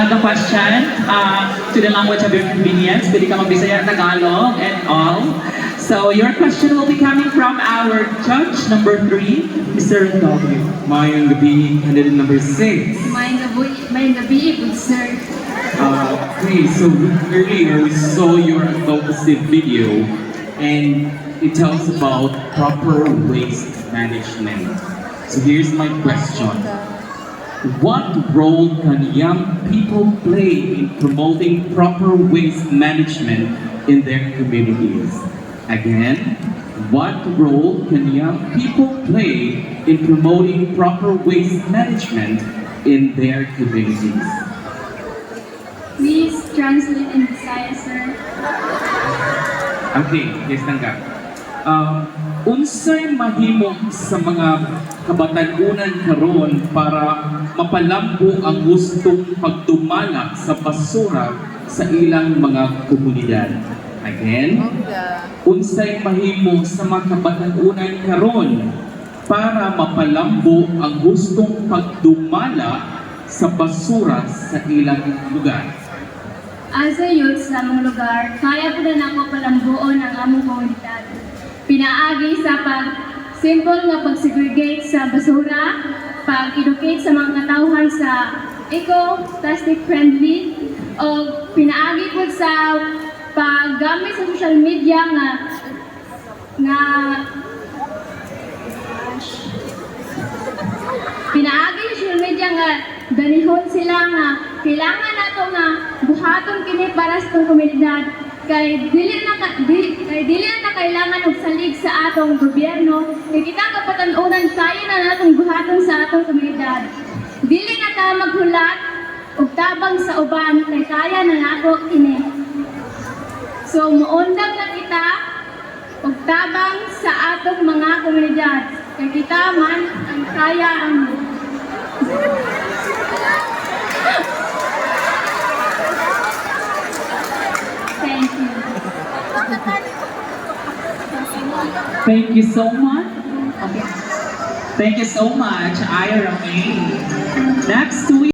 the question to the language of your convenience. Pwede ka mag-Bisaya, Tagalog, and all. So your question will be coming from our judge number 3, Mr. W. Mayang gabi, candidate number 6. May gabi, good sir. Okay, so earlier we saw your advocacy video and it tells about proper waste management. So here's my question. What role can young people play in promoting proper waste management in their communities? Again, what role can young people play in promoting proper waste management in their communities? Please translate in Bisaya, sir. Okay, yes tanggap. Unsay mahimo sa mga kabatanunan karon para mapalambo ang gustong pagdumala sa basura sa ilang mga komunidad? Again, unsay mahimo sa mga kabatanunan karon para mapalambo ang gustong pagdumala sa basura sa ilang lugar? As a youth sa among lugar, kaya po na nako palambuon ang among komunidad. Pinaagi sa simple nga pag-segregate sa basura, pag-educate sa mga katawhan sa eco-plastic friendly, o pinaagi po sa paggamit sa social media pinaagi sa social media nga ganihon sila nga kailangan nato nga buhaton kini para sa itong komunidad kay dili na kailangan og salig sa atong gobyerno kay kita kapatanunan kaya na natong buhaton sa atong komunidad. Dili na ta maghulat og tabang sa uban kay kaya na nato kini. So muundang na kita og tabang sa atong mga komunidad kay kita man ang kaya ang Thank you. Thank you so much. Okay. Thank you so much, Ira May. Next week.